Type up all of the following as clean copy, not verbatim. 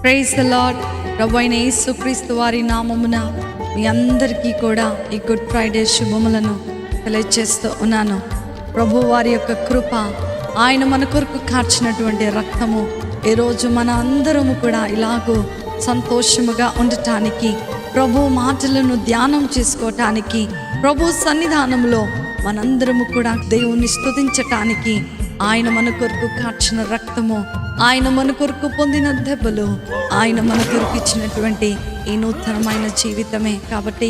Praise the lord. ప్రభువైన యేసుక్రీస్తు వారి నామమున మీ అందరికీ కూడా ఈ గుడ్ ఫ్రైడే శుభములను తెలియజేస్తూ ఉన్నాను. ప్రభు వారి యొక్క కృప, ఆయన మన కొరకు కార్చినటువంటి రక్తము ఈరోజు మన అందరము కూడా ఇలాగూ సంతోషముగా ఉండటానికి, ప్రభు మాటలను ధ్యానం చేసుకోవటానికి, ప్రభు సన్నిధానంలో మనందరము కూడా దేవుని స్తుతించటానికి, ఆయన మన కొరకు కార్చిన రక్తము, ఆయన మన కొరకు పొందిన దెబ్బలు, ఆయన మన కొరకు ఇచ్చినటువంటి ఈ నూతనమైన జీవితమే. కాబట్టి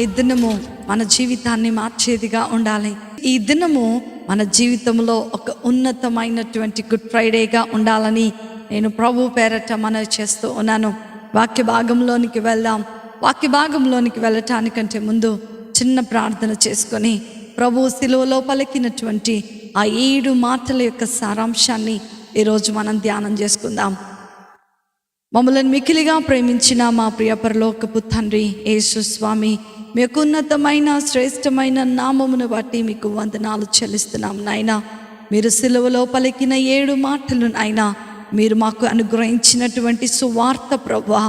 ఈ దినము మన జీవితాన్ని మార్చేదిగా ఉండాలి. ఈ దినము మన జీవితంలో ఒక ఉన్నతమైనటువంటి గుడ్ ఫ్రైడేగా ఉండాలని నేను ప్రభు పేరట మనవి చేస్తూ ఉన్నాను. వాక్య భాగంలోనికి వెళ్దాం. వాక్య భాగంలోనికి వెళ్ళటానికంటే ముందు చిన్న ప్రార్థన చేసుకొని ప్రభు శిలువలో పలికినటువంటి ఆ 7 మాటల యొక్క సారాంశాన్ని ఈరోజు మనం ధ్యానం చేసుకుందాం. మమ్మల్ని మికిలిగా ప్రేమించిన మా ప్రియ పరలోకపు తండ్రి యేసు స్వామి, మీకు ఉన్నతమైన శ్రేష్టమైన నామమును బట్టి మీకు వందనాలు చెల్లిస్తున్నాం నాయనా. మీరు సిలువలో పలికిన 7 మాటలు నాయనా, మీరు మాకు అనుగ్రహించినటువంటి సువార్త ప్రభా,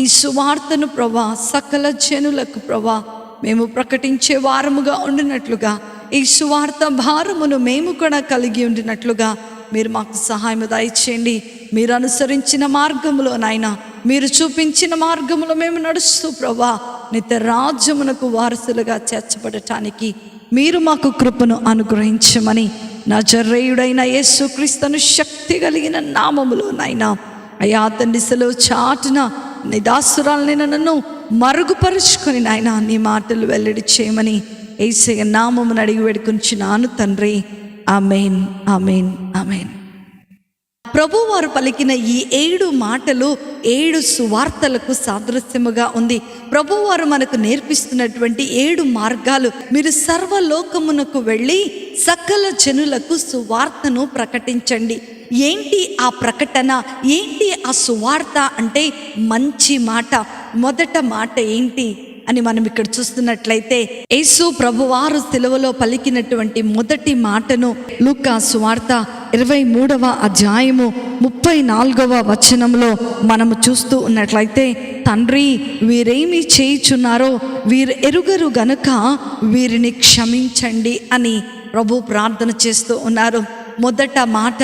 ఈ సువార్తను ప్రభా సకల జనులకు ప్రభా మేము ప్రకటించే వారముగా ఉండినట్లుగా, ఈ సువార్త భారమును మేము కూడా కలిగి ఉండినట్లుగా మీరు మాకు సహాయం దయచేయండి. మీరు అనుసరించిన మార్గములో నాయనా, మీరు చూపించిన మార్గములో మేము నడుస్తూ ప్రభా నిత్య రాజ్యమునకు వారసులుగా చేర్చబడటానికి మీరు మాకు కృపను అనుగ్రహించమని నజరేయుడైన యేసుక్రీస్తును శక్తి కలిగిన నామములో నాయనా, అయ్యా తండ్రి సెలవు చాటున నీ దాసురాలని నన్ను మరుగుపరుచుకొని నాయనా నీ మాటలు వెల్లడి చేయమని యేసయ్య నామమును అడిగి వేడుకొంచున్నాను తండ్రి. ఆమేన్, ఆమేన్, ఆమేన్. ప్రభు వారు పలికిన ఈ 7 మాటలు 7 సువార్తలకు సాదృశ్యముగా ఉంది. ప్రభు వారు మనకు నేర్పిస్తున్నటువంటి 7 మార్గాలు. మీరు సర్వలోకమునకు వెళ్ళి సకల జనులకు సువార్తను ప్రకటించండి. ఏంటి ఆ ప్రకటన, ఏంటి ఆ సువార్త అంటే మంచి మాట. మొదట మాట ఏంటి అని మనం ఇక్కడ చూస్తున్నట్లయితే, యేసు ప్రభువారు సిలువలో పలికినటువంటి మొదటి మాటను లూకా సువార్త 23వ అధ్యాయము 34వ వచనంలో మనము చూస్తూ ఉన్నట్లయితే, తండ్రి వీరేమి చేయుచున్నారో వీరు ఎరుగరు గనుక వీరిని క్షమించండి అని ప్రభు ప్రార్థన చేస్తూ ఉన్నారు. మొదట మాట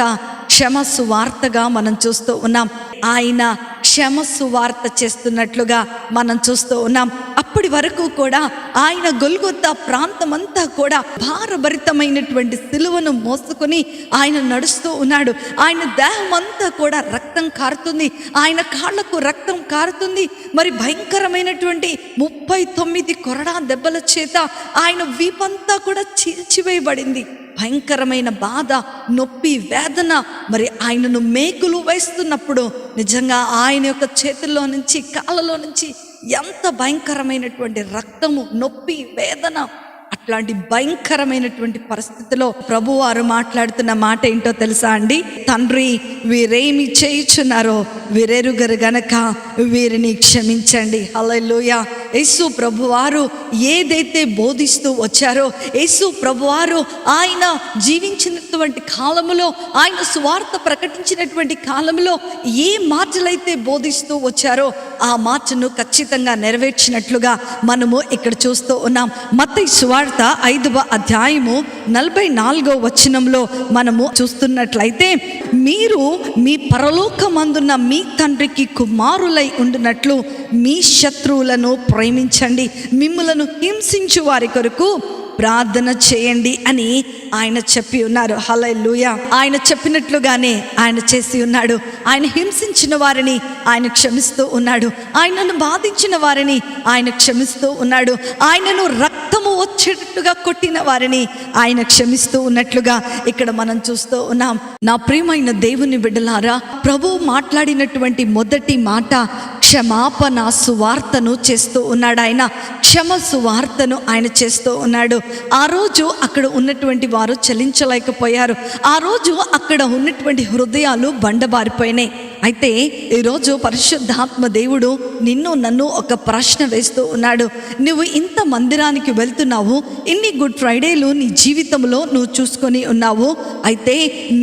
క్షమ సువార్తగా మనం చూస్తూ ఉన్నాం. ఆయన క్షమ సువార్త చేస్తున్నట్లుగా మనం చూస్తూ ఉన్నాం. అప్పటి వరకు కూడా ఆయన గొల్గొతా ప్రాంతమంతా కూడా భారభరితమైనటువంటి సిలువను మోసుకొని ఆయన నడుస్తూ ఉన్నాడు. ఆయన దేహం అంతా కూడా రక్తం కారుతుంది, ఆయన కాళ్లకు రక్తం కారుతుంది. మరి భయంకరమైనటువంటి 39 కొరడా దెబ్బల చేత ఆయన వీపంతా కూడా చీల్చివేయబడింది. భయంకరమైన బాధ, నొప్పి, వేదన. మరి ఆయనను మేకులు వేస్తున్నప్పుడు నిజంగా ఆయన యొక్క చేతుల్లో నుంచి, కాళ్ళలో నుంచి ఎంత భయంకరమైనటువంటి రక్తము, నొప్పి, వేదన. అట్లాంటి భయంకరమైనటువంటి పరిస్థితిలో ప్రభువారు మాట్లాడుతున్న మాట ఏంటో తెలుసా అండి? తండ్రి వీరేమి చేయుచున్నారో వీరెరుగరు గనక వీరిని క్షమించండి. హల్లెలూయా. యేసు ప్రభువారు ఏదైతే బోధిస్తూ వచ్చారో, యేసు ప్రభువారు ఆయన జీవించినటువంటి కాలములో, ఆయన సువార్త ప్రకటించినటువంటి కాలంలో ఏ మాటలైతే బోధిస్తూ వచ్చారో ఆ మాటను ఖచ్చితంగా నెరవేర్చినట్లుగా మనము ఇక్కడ చూస్తూ ఉన్నాం. మత్తయి సువార్త 5వ అధ్యాయము 44వ వచనంలో మనము చూస్తున్నట్లయితే, మీరు మీ పరలోకమందున్న మీ తండ్రికి కుమారులై ఉండినట్లు మీ శత్రువులను ప్రేమించండి, మిమ్ములను హింసించు వారి కొరకు ప్రార్థన చేయండి అని ఆయన చెప్పి ఉన్నారు. హల్లెలూయా. ఆయన చెప్పినట్లుగానే ఆయన చేసి ఉన్నాడు. ఆయన హింసించిన వారిని ఆయన క్షమిస్తూ ఉన్నాడు. ఆయనను బాధించిన వారిని ఆయన క్షమిస్తూ ఉన్నాడు. ఆయనను రక్తము వచ్చేటట్టుగా కొట్టిన వారిని ఆయన క్షమిస్తూ ఉన్నట్లుగా ఇక్కడ మనం చూస్తూ ఉన్నాం. నా ప్రియమైన దేవుని బిడ్డలారా, ప్రభువు మాట్లాడినటువంటి మొదటి మాట క్షమాపణ సువార్తను చేస్తూ ఉన్నాడు. ఆయన క్షమ సువార్తను ఆయన చేస్తూ ఉన్నాడు. ఆ రోజు అక్కడ ఉన్నటువంటి వారు చలించలేకపోయారు. ఆ రోజు అక్కడ ఉన్నటువంటి హృదయాలు బండబారిపోయినాయి. అయితే ఈరోజు పరిశుద్ధాత్మ దేవుడు నిన్ను నన్ను ఒక ప్రశ్న వేస్తూ ఉన్నాడు. నువ్వు ఇంత మందిరానికి వెళ్తున్నావు, ఇన్ని గుడ్ ఫ్రైడేలు నీ జీవితంలో నువ్వు చూసుకొని ఉన్నావు. అయితే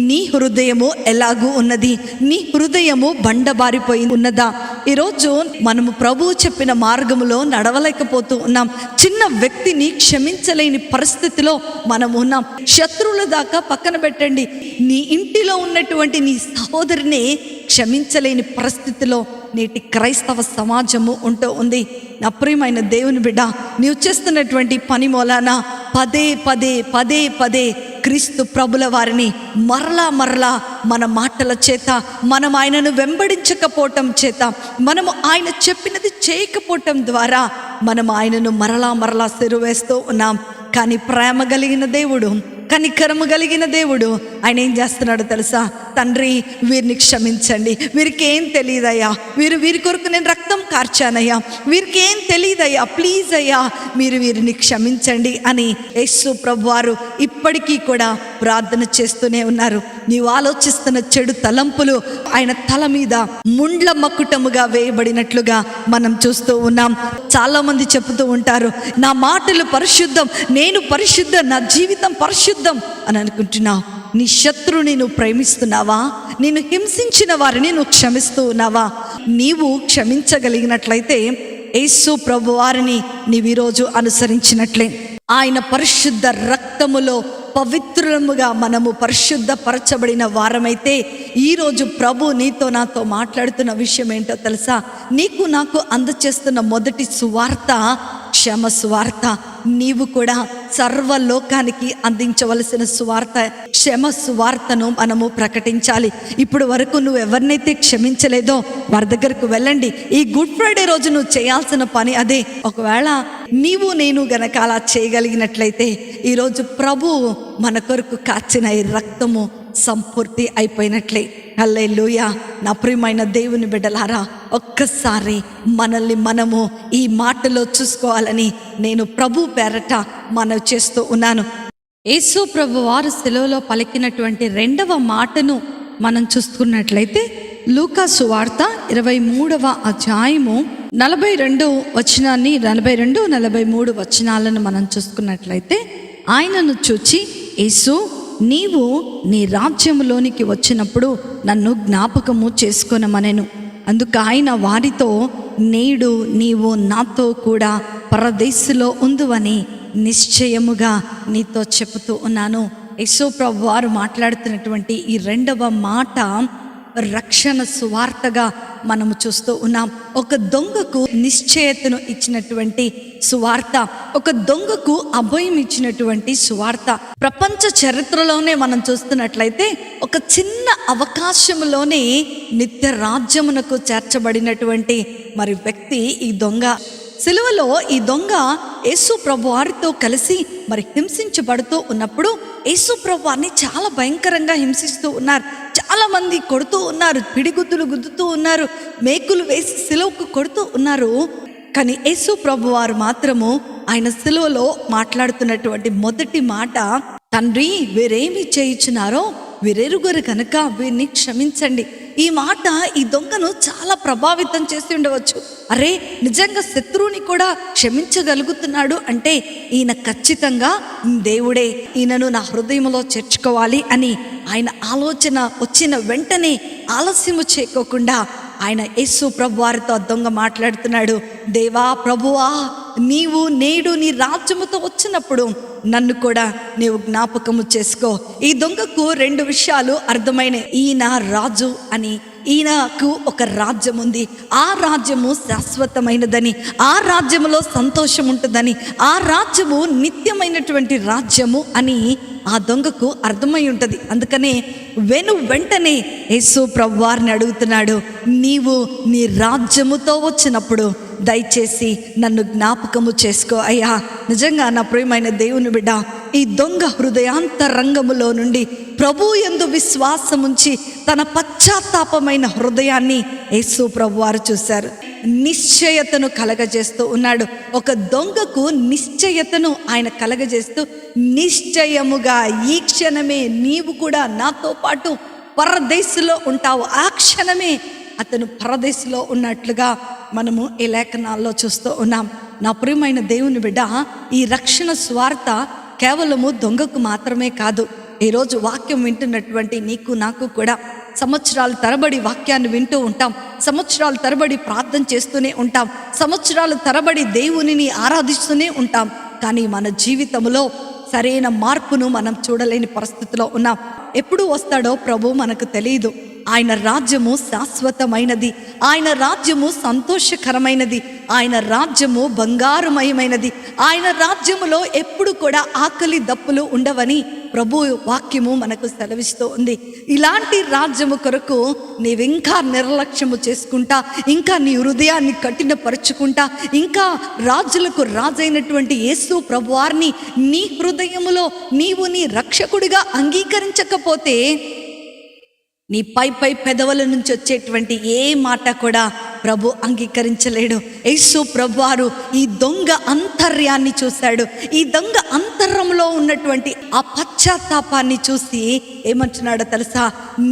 నీ హృదయము ఎలాగూ ఉన్నది? నీ హృదయము బండబారిపోయి ఉన్నదా? ఈరోజు మనము ప్రభువు చెప్పిన మార్గములో నడవలేకపోతూ ఉన్నాం. చిన్న వ్యక్తిని క్షమించలేని పరిస్థితిలో మనం ఉన్నాం. శత్రువుల దాకా పక్కన పెట్టండి, నీ ఇంటిలో ఉన్నటువంటి నీ సహోదరిని క్షమించలేని పరిస్థితిలో నేటి క్రైస్తవ సమాజము ఉంటూ ఉంది. నా ప్రియమైన దేవుని బిడ్డ, నీవు చేస్తున్నటువంటి పని మూలాన పదే పదే పదే పదే క్రీస్తు ప్రభుల వారిని మరలా మన మాటల చేత, మనం ఆయనను వెంబడించకపోవటం చేత, మనము ఆయన చెప్పినది చేయకపోవటం ద్వారా మనం ఆయనను మరలా సిరువేస్తూ ఉన్నాం. కానీ ప్రేమ కలిగిన దేవుడు, కనికరము కలిగిన దేవుడు ఆయన ఏం చేస్తున్నాడో తెలుసా? తండ్రి, వీరిని క్షమించండి, వీరికి ఏం తెలియదయ్యా, వీరి కొరకు నేను రక్తం కార్చానయ్యా, వీరికి ఏం తెలియదయ్యా, ప్లీజ్ అయ్యా మీరు వీరిని క్షమించండి అని యేసు ప్రభువారు ఇప్పటికీ కూడా ప్రార్థన చేస్తూనే ఉన్నారు. నీవు ఆలోచిస్తున్న చెడు తలంపులు ఆయన తల మీద ముండ్ల మకుటముగా వేయబడినట్లుగా మనం చూస్తూ ఉన్నాం. చాలా మంది చెబుతూ ఉంటారు, నా మాటలు పరిశుద్ధం, నేను పరిశుద్ధ, నా జీవితం పరిశుద్ధం అని అనుకుంటున్నావు. నీ శత్రువుని నువ్వు ప్రేమిస్తున్నావా? నిన్ను హింసించిన వారిని నువ్వు క్షమిస్తూ ఉన్నావా? నీవు క్షమించగలిగినట్లయితే యేసు ప్రభు వారిని నీవు ఈరోజు అనుసరించినట్లే. ఆయన పరిశుద్ధ రక్తములో పవిత్రముగా మనము పరిశుద్ధపరచబడిన వారమైతే ఈరోజు ప్రభు నీతో నాతో మాట్లాడుతున్న విషయం ఏంటో తెలుసా? నీకు నాకు అందచేస్తున్న మొదటి సువార్త క్షమ సువార్త. నీవు కూడా సర్వలోకానికి అందించవలసిన సువార్త క్షమ సువార్తను మనము ప్రకటించాలి. ఇప్పుడు వరకు నువ్వు ఎవరినైతే క్షమించలేదో వారి దగ్గరకు వెళ్ళండి. ఈ గుడ్ ఫ్రైడే రోజు నువ్వు చేయాల్సిన పని అదే. ఒకవేళ నీవు నేను గనక అలా చేయగలిగినట్లయితే ఈరోజు ప్రభువు మన కొరకు కాచిన ఈ రక్తము సంపూర్తి అయిపోయినట్లే. హల్లెలూయా. నా ప్రియమైన దేవుని బిడ్డలారా, ఒక్కసారి మనల్ని మనము ఈ మాటలో చూసుకోవాలని నేను ప్రభు పేరట మనవి చేస్తూ ఉన్నాను. యేసు ప్రభు వారు శిలువలో పలికినటువంటి రెండవ మాటను మనం చూసుకున్నట్లయితే లూకా సువార్త 23వ అధ్యాయము 42 వచనాన్ని 42, 43 వచనాలను మనం చూసుకున్నట్లయితే, ఆయనను చూచి యేసు, నీవు నీ రాజ్యములోనికి వచ్చినప్పుడు నన్ను జ్ఞాపకము చేసుకొనమనెను. అందుకు ఆయన వారితో, నేడు నీవు నాతో కూడా పరదేశులో ఉందువని నిశ్చయముగా నీతో చెబుతూ ఉన్నాను. యేసు ప్రభు వారు మాట్లాడుతున్నటువంటి ఈ రెండవ మాట రక్షణ సువార్తగా మనము చూస్తూ ఉన్నాం. ఒక దొంగకు నిశ్చయతను ఇచ్చినటువంటి సువార్త, ఒక దొంగకు అభయం ఇచ్చినటువంటి సువార్త. ప్రపంచ చరిత్రలోనే మనం చూస్తున్నట్లయితే ఒక చిన్న అవకాశంలోనే నిత్య రాజ్యమునకు చేర్చబడినటువంటి మరి వ్యక్తి ఈ దొంగ. సిలువలో ఈ దొంగ యేసు ప్రభు వారితో కలిసి మరి హింసించబడుతూ ఉన్నప్పుడు యేసు ప్రభు వారిని చాలా భయంకరంగా హింసిస్తూ ఉన్నారు. చాలా మంది కొడుతూ ఉన్నారు, పిడిగుద్దులు గుద్దుతూ ఉన్నారు, మేకులు వేసి సిలువకు కొడుతూ ఉన్నారు. కానీ యేసు ప్రభు వారు మాత్రము ఆయన సిలువలో మాట్లాడుతున్నటువంటి మొదటి మాట, తండ్రి వీరేమి చేయుచున్నారో వీరెరుగరు కనుక వీరిని క్షమించండి. ఈ మాట ఈ దొంగను చాలా ప్రభావితం చేసి ఉండవచ్చు. అరే, నిజంగా శత్రువుని కూడా క్షమించగలుగుతున్నాడు అంటే ఈయన ఖచ్చితంగా దేవుడే, ఈయనను నా హృదయంలో చేర్చుకోవాలి అని ఆయన ఆలోచన వచ్చిన వెంటనే ఆలస్యము చేయకోకుండా ఆయన యేసు ప్రభు వారితో దొంగ మాట్లాడుతున్నాడు. దేవా ప్రభువా, నీవు నేడు నీ రాజ్యముతో వచ్చినప్పుడు నన్ను కూడా నీవు జ్ఞాపకము చేసుకో. ఈ దొంగకు 2 విషయాలు అర్థమైనాయి. ఈయన రాజు అని, ఈయనకు ఒక రాజ్యం ఉంది, ఆ రాజ్యము శాశ్వతమైనదని, ఆ రాజ్యములో సంతోషం ఉంటుందని, ఆ రాజ్యము నిత్యమైనటువంటి రాజ్యము అని ఆ దొంగకు అర్థమై ఉంటుంది. అందుకనే వెంటనే యేసు ప్రభు వారిని అడుగుతున్నాడు, నీవు నీ రాజ్యముతో వచ్చినప్పుడు దయచేసి నన్ను జ్ఞాపకము చేసుకో అయ్యా. నిజంగా నా ప్రియమైన దేవుని బిడ్డ, ఈ దొంగ హృదయాంతరంగములో నుండి ప్రభు యందు విశ్వాసముంచి తన పశ్చాత్తాపమైన హృదయాన్ని యేసు ప్రభు వారు చూశారు. నిశ్చయతను కలగజేస్తూ ఉన్నాడు. ఒక దొంగకు నిశ్చయతను ఆయన కలగజేస్తూ, నిశ్చయముగా ఈ క్షణమే నీవు కూడా నాతో పాటు పరదేశంలో ఉంటావు. ఆ క్షణమే అతను పరదేశంలో ఉన్నట్లుగా మనము ఈ లేఖనాల్లో చూస్తూ ఉన్నాం. నా ప్రియమైన దేవుని బిడ్డ, ఈ రక్షణ స్వార్థ కేవలము దొంగకు మాత్రమే కాదు. ఈరోజు వాక్యం వింటున్నటువంటి నీకు నాకు కూడా సంవత్సరాల తరబడి వాక్యాన్ని వింటూ ఉంటాం, సంవత్సరాల తరబడి ప్రార్థన చేస్తూనే ఉంటాం, సంవత్సరాల తరబడి దేవునిని ఆరాధిస్తూనే ఉంటాం. కానీ మన జీవితంలో సరైన మార్పును మనం చూడలేని పరిస్థితిలో ఉన్నాం. ఎప్పుడు వస్తాడో ప్రభు మనకు తెలియదు. ఆయన రాజ్యము శాశ్వతమైనది, ఆయన రాజ్యము సంతోషకరమైనది, ఆయన రాజ్యము బంగారుమయమైనది, ఆయన రాజ్యములో ఎప్పుడు కూడా ఆకలి దప్పులు ఉండవని ప్రభు వాక్యము మనకు సెలవిస్తూ ఉంది. ఇలాంటి రాజ్యము కొరకు నీవింకా నిర్లక్ష్యము చేసుకుంటా, ఇంకా నీ హృదయాన్ని కఠినపరుచుకుంటా, ఇంకా రాజులకు రాజైనటువంటి యేసు ప్రభువారిని నీ హృదయములో నీవు నీ రక్షకుడిగా అంగీకరించకపోతే నీ పై పెదవుల నుంచి వచ్చేటువంటి ఏ మాట కూడా ప్రభు అంగీకరించలేడు. యేసు ప్రభువారు ఈ దొంగ అంతర్యాన్ని చూశాడు. ఈ దొంగ అంతరంలో ఉన్నటువంటి ఆ పశ్చాత్తాపాన్ని చూసి ఏమంటున్నాడో తెలుసా?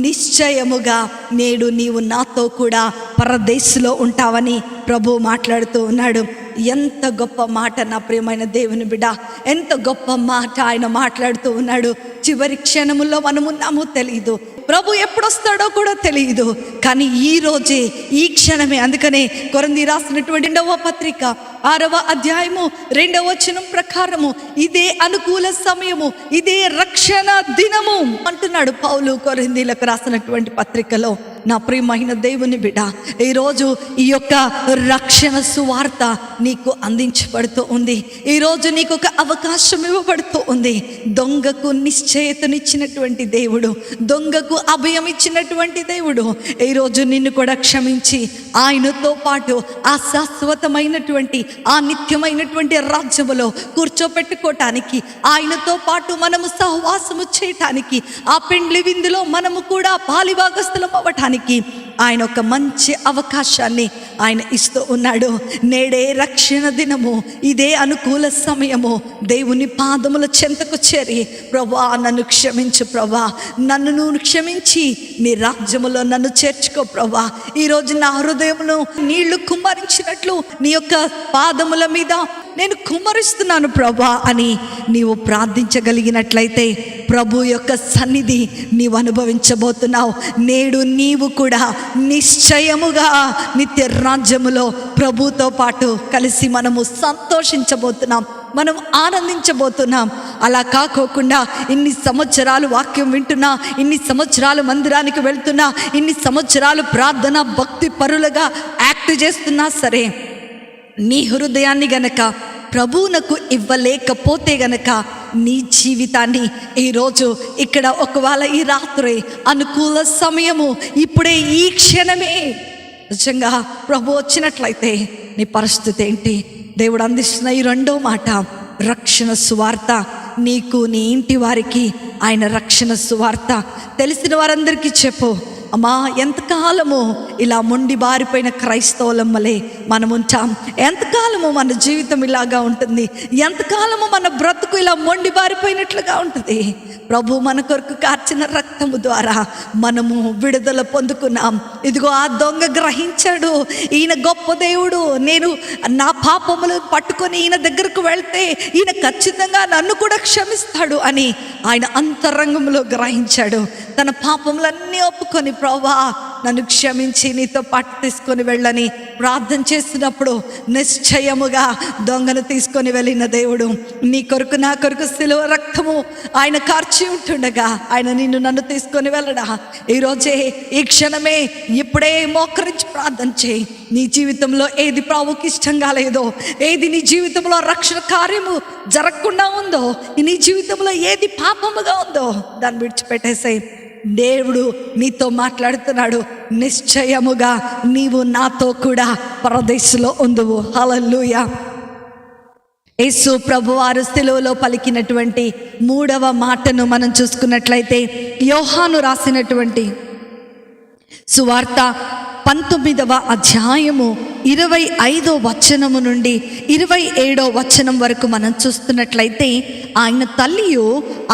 నిశ్చయముగా నేడు నీవు నాతో కూడా పరదేశంలో ఉంటావని ప్రభు మాట్లాడుతూ ఉన్నాడు. ఎంత గొప్ప మాట నా ప్రియమైన దేవుని బిడ్డ, ఎంత గొప్ప మాట ఆయన మాట్లాడుతూ ఉన్నాడు. చివరి క్షణములో మనమున్నామో తెలియదు, ప్రభు ఎప్పుడొస్తాడో కూడా తెలియదు. కానీ ఈ రోజే, ఈ క్షణమే. అందుకనే కొరింథీ రాసినటువంటి 2వ పత్రిక 6వ అధ్యాయము 2వ వచనం ప్రకారము ఇదే అనుకూల సమయము, ఇదే రక్షణ దినము అంటున్నాడు పౌలు కొరింథీలకు రాసినటువంటి పత్రికలో. నా ప్రియమైన దేవుని బిడ్డ, ఈరోజు ఈ యొక్క రక్షణ సువార్త నీకు అందించబడుతూ ఉంది. ఈరోజు నీకు ఒక అవకాశం ఇవ్వబడుతూ ఉంది. దొంగకు నిశ్చయతనిచ్చినటువంటి దేవుడు, దొంగకు అభయం ఇచ్చినటువంటి దేవుడు ఈరోజు నిన్ను కూడా క్షమించి ఆయనతో పాటు ఆ శాశ్వతమైనటువంటి, ఆ నిత్యమైనటువంటి రాజ్యములో కూర్చోపెట్టుకోవటానికి, ఆయనతో పాటు మనము సహవాసము చేయటానికి, ఆ పెండ్లి విందులో మనము కూడా పాలిభాగస్థలం అవ్వటానికి ఆయన ఒక మంచి అవకాశాన్ని ఆయన ఇస్తూ ఉన్నాడు. నేడే రక్షణ దినము, ఇదే అనుకూల సమయము. దేవుని పాదముల చెంతకు చేరి, ప్రభా నన్ను క్షమించు ప్రభా, నన్ను నువ్వు క్షమించి నీ రాజ్యములో నన్ను చేర్చుకో ప్రభా. ఈరోజు నా హృదయమును నీళ్లు కుమ్మరించినట్లు నీ యొక్క పాదముల మీద నేను కుమ్మరిస్తున్నాను ప్రభా అని నీవు ప్రార్థించగలిగినట్లయితే ప్రభు యొక్క సన్నిధి నీవు అనుభవించబోతున్నావు. నేడు నీవు కూడా నిశ్చయముగా నిత్య రాజ్యములో ప్రభుతో పాటు కలిసి మనము సంతోషించబోతున్నాం, మనం ఆనందించబోతున్నాం. అలా కాకోకుండా ఇన్ని సంవత్సరాలు వాక్యం వింటున్నా, ఇన్ని సంవత్సరాలు మందిరానికి వెళ్తున్నా, ఇన్ని సంవత్సరాలు ప్రార్థన భక్తి పరులుగా యాక్ట్ చేస్తున్నా సరే, నీ హృదయాన్ని గనక ప్రభువునకు ఇవ్వలేకపోతే గనక నీ జీవితాన్ని ఈరోజు ఇక్కడ, ఒకవేళ ఈ రాత్రి అనుకూల సమయము, ఇప్పుడే ఈ క్షణమే నిజంగా ప్రభు వచ్చినట్లయితే నీ పరిస్థితి ఏంటి? దేవుడు అందిస్తున్న ఈ 2వ మాట, రక్షణ సువార్త నీకు, నీ ఇంటి వారికి ఆయన రక్షణ సువార్త. తెలిసిన వారందరికీ చెప్పు. అమ్మా, ఎంతకాలము ఇలా మొండి బారిపోయిన క్రైస్తవులమ్మలే మనం ఉంటాం? ఎంతకాలము మన జీవితం ఇలాగా ఉంటుంది? ఎంతకాలము మన బ్రతుకు ఇలా మొండి బారిపోయినట్లుగా ఉంటుంది? ప్రభు మన కొరకు కార్చిన రక్తము ద్వారా మనము విడుదల పొందుకున్నాం. ఇదిగో ఆ దొంగ గ్రహించాడు, ఈయన గొప్ప దేవుడు, నేను నా పాపములు పట్టుకొని ఈయన దగ్గరకు వెళ్తే ఈయన ఖచ్చితంగా నన్ను కూడా క్షమిస్తాడు అని ఆయన అంతరంగంలో గ్రహించాడు. తన పాపములన్నీ ఒప్పుకొని, ప్రభువా నన్ను క్షమించి నీతో పాటు తీసుకొని వెళ్ళని ప్రార్థన చేస్తున్నప్పుడు నిశ్చయముగా దొంగను తీసుకొని వెళ్ళిన దేవుడు నీ కొరకు, నా కొరకు సిలువ రక్తము ఆయన కార్చి ఉంటుండగా ఆయన నిన్ను నన్ను తీసుకొని వెళ్ళడా? ఈరోజే, ఈ క్షణమే, ఇప్పుడే మోకరించి ప్రార్థన చేయి. నీ జీవితంలో ఏది ప్రభువుకి ఇష్టంగా లేదో, ఏది నీ జీవితంలో రక్షణ కార్యము జరగకుండా ఉందో, నీ జీవితంలో ఏది పాపముగా ఉందో దాన్ని విడిచిపెట్టేసాయి. దేవుడు నీతో మాట్లాడుతున్నాడు. నిశ్చయముగా నీవు నాతో కూడా పరదేశంలో ఉందువు. హల్లెలూయా. యేసు ప్రభువారు సిలువలో పలికినటువంటి 3వ మాటను మనం చూసుకున్నట్లయితే, యోహాను రాసినటువంటి సువార్త 19వ అధ్యాయము 25వ వచనము నుండి 27వ వచనం వరకు మనం చూస్తున్నట్లయితే, ఆయన తల్లియు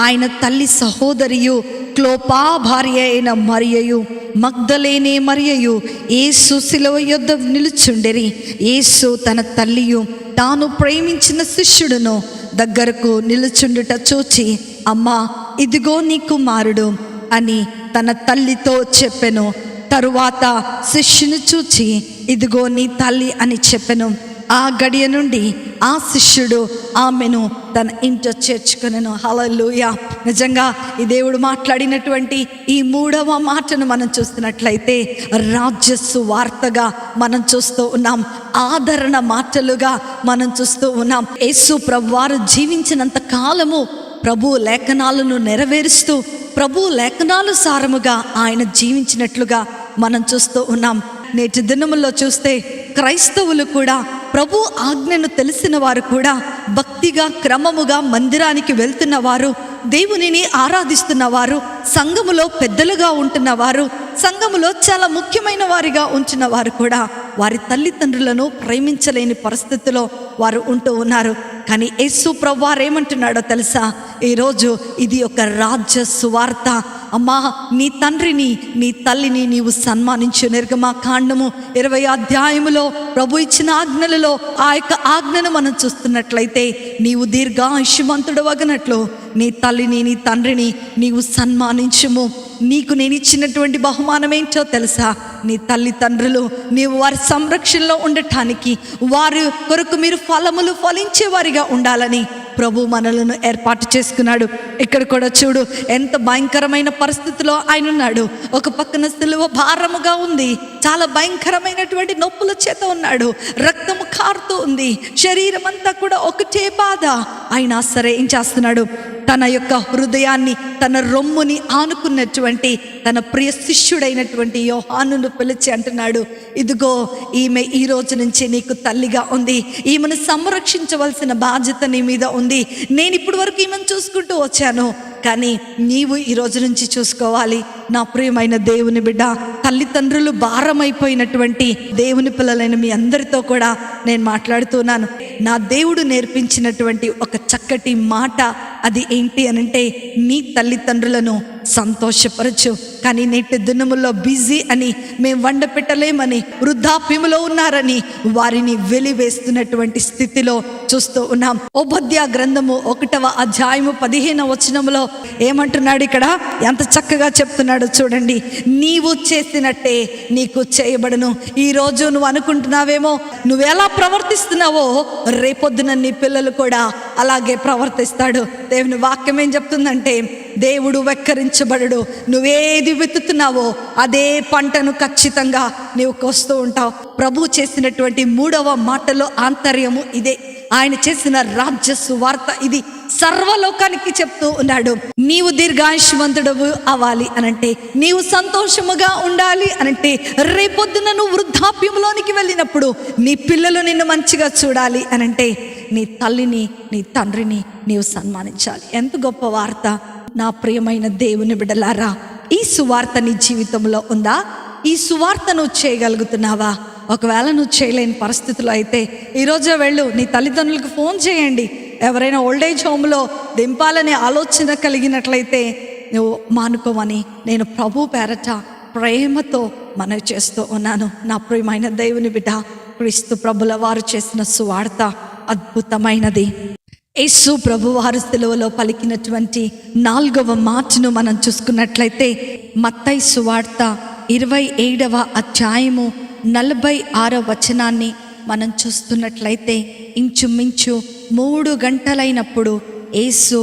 ఆయన తల్లి సహోదరియు క్లోపా భార్య అయిన మరియయు మగ్దలేనే మరియయు యేసు శిలువ యొద్ద నిలుచుండిరి. యేసు తన తల్లియు తాను ప్రేమించిన శిష్యుడును దగ్గరకు నిలుచుండుట చూచి, అమ్మా, ఇదిగో నీ కుమారుడు అని తన తల్లితో చెప్పెను. తరువాత శిష్యుని చూచి, ఇదిగో నీ తల్లి అని చెప్పెను. ఆ గడియ నుండి ఆ శిష్యుడు ఆమెను తన ఇంట చేర్చుకొనెను. హల్లెలూయా. నిజంగా ఈ దేవుడు మాట్లాడినటువంటి ఈ 3వ మాటను మనం చూస్తున్నట్లయితే రాజ్య సువార్తగా మనం చూస్తూ ఉన్నాం. ఆదరణ మాటలుగా మనం చూస్తూ ఉన్నాం. యేసు ప్రభువారు జీవించినంత కాలము ప్రభు లేఖనాలను నెరవేరుస్తూ ప్రభు లేఖనాలు సారముగా ఆయన జీవించినట్లుగా మనం చూస్తూ ఉన్నాం. నేటి దినముల్లో చూస్తే క్రైస్తవులు కూడా ప్రభు ఆజ్ఞను తెలిసిన వారు కూడా భక్తిగా క్రమముగా మందిరానికి వెళ్తున్న వారు, దేవునిని ఆరాధిస్తున్న వారు, సంఘములో పెద్దలుగా ఉంటున్న వారు, సంఘములో చాలా ముఖ్యమైన వారిగా ఉంచిన వారు కూడా వారి తల్లిదండ్రులను ప్రేమించలేని పరిస్థితిలో వారు ఉంటూ ఉన్నారు. కానీ యేసు ప్రభువారు ఏమంటున్నాడో తెలుసా? ఈరోజు ఇది ఒక రాజ్య సువార్త. అమ్మా, నీ తండ్రిని నీ తల్లిని నీవు సన్మానించు. నిర్గమకాండము 20వ అధ్యాయములో ప్రభు ఇచ్చిన ఆజ్ఞలలో ఆ యొక్క ఆజ్ఞను మనం చూస్తున్నట్లయితే, నీవు దీర్ఘాయుష్మంతుడు వగనట్లు నీ తల్లిని నీ తండ్రిని నీవు సన్మానించుము. నీకు నేను ఇచ్చినటువంటి బహుమానం ఏంటో తెలుసా? నీ తల్లిదండ్రులు నీవు వారి సంరక్షణలో ఉండటానికి, వారి కొరకు మీరు ఫలములు ఫలించే వారిగా ఉండాలని ప్రభు మనలను ఏర్పాటు చేసుకున్నాడు. ఇక్కడ కూడా చూడు, ఎంత భయంకరమైన పరిస్థితిలో ఆయన ఉన్నాడు. ఒక పక్కన సిలువ భారముగా ఉంది, చాలా భయంకరమైనటువంటి నొప్పుల చేత ఉన్నాడు, రక్తము కారుతూ ఉంది, శరీరం అంతా కూడా ఒకటే బాధ. అయినా సరే ఏం చేస్తున్నాడు? తన యొక్క హృదయాన్ని, తన రొమ్ముని ఆనుకున్నటువంటి తన ప్రియ శిష్యుడైనటువంటి యోహానును పిలిచి అంటున్నాడు, ఇదిగో ఈమె ఈ రోజు నుంచి నీకు తల్లిగా ఉంది, ఈమెను సంరక్షించవలసిన బాధ్యత నీ మీద ఉంది. నేను ఇప్పటి వరకు ఈమెను చూసుకుంటూ వచ్చాను, కానీ నీవు ఈ రోజు నుంచి చూసుకోవాలి. నా ప్రియమైన దేవుని బిడ్డ, తల్లిదండ్రులు భారమైపోయినటువంటి దేవుని పిల్లలైన మీ అందరితో కూడా నేను మాట్లాడుతున్నాను. నా దేవుడు నేర్పించినటువంటి ఒక చక్కటి మాట అది ఏంటి అనంటే, నీ తల్లిదండ్రులను సంతోషపరచు. కానీ నేటి దినముల్లో బిజీ అని, మేము వండ పెట్టలేమని, వృద్ధాప్యములో ఉన్నారని వారిని వెలివేస్తున్నటువంటి స్థితిలో చూస్తూ ఉన్నాం. ఓబద్య గ్రంథము 1వ అధ్యాయము 15వ వచనములో ఏమంటున్నాడు? ఇక్కడ ఎంత చక్కగా చెప్తున్నాడో చూడండి. నీవు చేసినట్టే నీకు చేయబడును. ఈరోజు నువ్వు అనుకుంటున్నావేమో, నువ్వు ఎలా ప్రవర్తిస్తున్నావో రేపొద్దున నీ పిల్లలు కూడా అలాగే ప్రవర్తిస్తాడు. దేవుని వాక్యం ఏం చెప్తుందంటే, దేవుడు వెక్కరించబడడు. నువ్వేది విత్తుతున్నావో అదే పంటను ఖచ్చితంగా నీవు కోస్తూ ఉంటావు. ప్రభు చేసినటువంటి 3వ మాటలో ఆంతర్యము ఇదే. ఆయన చేసిన రాజ్య సువార్త ఇది. సర్వలోకానికి చెప్తూ ఉన్నాడు, నీవు దీర్ఘాయుష్మంతుడవు అవ్వాలి అనంటే, నీవు సంతోషముగా ఉండాలి అనంటే, రేపొద్దున నువ్వు వృద్ధాప్యంలోనికి వెళ్ళినప్పుడు నీ పిల్లలు నిన్ను మంచిగా చూడాలి అనంటే, నీ తల్లిని నీ తండ్రిని నీవు సన్మానించాలి. ఎంత గొప్ప వార్త! నా ప్రియమైన దేవుని బిడ్డలారా, ఈ సువార్త నీ జీవితంలో ఉందా? ఈ సువార్త నువ్వు చేయగలుగుతున్నావా? ఒకవేళ నువ్వు చేయలేని పరిస్థితుల్లో అయితే ఈరోజే వెళ్ళు, నీ తల్లిదండ్రులకు ఫోన్ చేయండి. ఎవరైనా ఓల్డేజ్ హోమ్లో దింపాలనే ఆలోచన కలిగినట్లయితే నువ్వు మానుకోమని నేను ప్రభు పేరట ప్రేమతో మనవి చేస్తూ ఉన్నాను. నా ప్రియమైన దేవుని బిడ్డ, క్రీస్తు ప్రభుల వారు చేసిన సువార్త అద్భుతమైనది. యేసు ప్రభువారు సిలువలో పలికినటువంటి 4వ మాటను మనం చూసుకున్నట్లయితే, మత్తయి సువార్త 27వ అధ్యాయము 46వ వచనాన్ని మనం చూస్తున్నట్లయితే, ఇంచుమించు 3 గంటలైనప్పుడు యేసు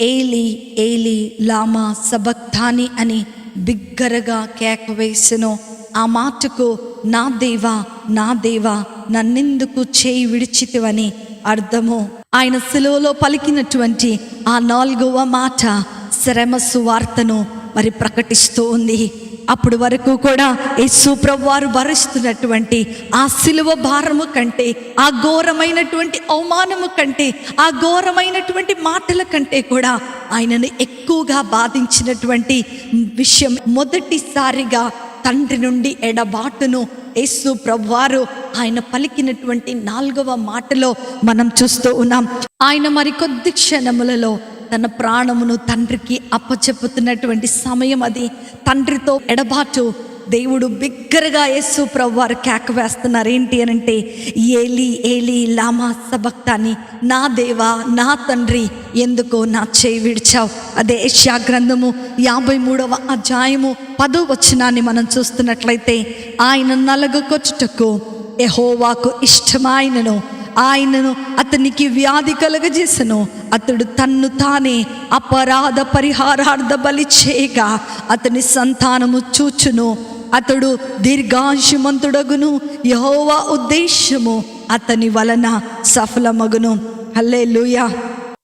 ఏలి ఏలి లామా సబక్తాని అని బిగ్గరగా కేక వేసెను. ఆ మాటకు నా దేవా నా దేవా నన్నెందుకు చేయి విడిచితివని అర్థము. ఆయన సిలువలో పలికినటువంటి ఆ 4వ మాట శ్రమ సువార్తను మరి ప్రకటిస్తూ ఉంది. అప్పుడు వరకు కూడా యేసు ప్రభువారు భరిస్తున్నటువంటి ఆ సిలువ భారము కంటే, ఆ ఘోరమైనటువంటి అవమానము కంటే, ఆ ఘోరమైనటువంటి మాటల కంటే కూడా ఆయనను ఎక్కువగా బాధించినటువంటి విషయం, మొదటిసారిగా తండ్రి నుండి ఎడబాటును యేసు ప్రభువారు ఆయన పలికినటువంటి 4వ మాటలో మనం చూస్తూ ఉన్నాం. ఆయన మరికొద్ది క్షణములలో తన ప్రాణమును తండ్రికి అప్పచెప్పుతున్నటువంటి సమయం అది. తండ్రితో ఎడబాటు దేవుడు బిగ్గరగా యేసు ప్రభువారు కేక వేస్తున్నారు. ఏంటి అనంటే, ఏలీ ఏలీ లామా సబక్తాని, నా దేవా నా తండ్రి ఎందుకో నా చేయి విడిచావు. అదే యెషయా గ్రంథము 53వ అధ్యాయము 10వ వచనాన్ని మనం చూస్తున్నట్లయితే, ఆయన నలగకొచ్చుటకు యెహోవాకు ఇష్టమాయనను, ఆయనను అతనికి వ్యాధి కలుగజేసెను. అతడు తన్ను తానే అపరాధ పరిహారార్థ బలి చేయగా అతని సంతానము చూచును. అతడు దీర్ఘాయుష్మంతుడగును, యెహోవా ఉద్దేశము అతని వలన సఫలమగును. హల్లెలూయా.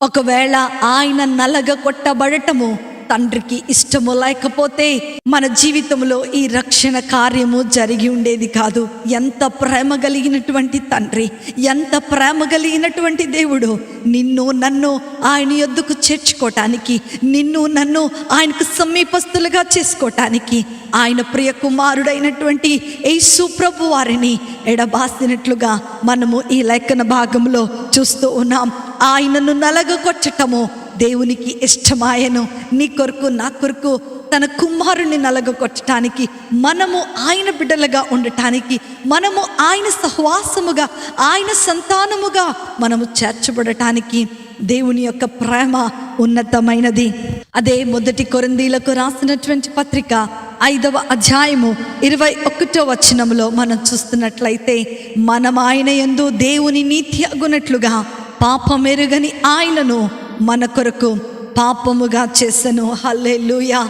ఒకవేళ ఆయన నలగ కొట్టబడటము తండ్రికి ఇష్టము లేకపోతే మన జీవితంలో ఈ రక్షణ కార్యము జరిగి ఉండేది కాదు. ఎంత ప్రేమ కలిగినటువంటి తండ్రి, ఎంత ప్రేమ కలిగినటువంటి దేవుడు నిన్ను నన్ను ఆయన యొద్దకు చేర్చుకోవటానికి, నిన్ను నన్ను ఆయనకు సమీపస్తులుగా చేసుకోవటానికి ఆయన ప్రియ కుమారుడైనటువంటి యేసు ప్రభు వారిని ఎడబాసినట్లుగా మనము ఈ లేఖన భాగంలో చూస్తూ ఉన్నాం. ఆయనను నలగకొట్టటము దేవునికి ఇష్టమాయను. నీ కొరకు నా కొరకు తన కుమారుని నలగకొట్టడానికి, మనము ఆయన బిడ్డలుగా ఉండటానికి, మనము ఆయన సహవాసముగా, ఆయన సంతానముగా మనము చేర్చబడటానికి దేవుని యొక్క ప్రేమ ఉన్నతమైనది. అదే 1 కొరింథీయులకు రాసినటువంటి పత్రిక 5వ అధ్యాయము 21వ వచనంలో మనం చూస్తున్నట్లయితే, మనం ఆయన యందు దేవుని నీతి అగునట్లుగా పాపమెరుగని ఆయనను మన కొరకు పాపముగా చేసెను. హల్లెలూయా.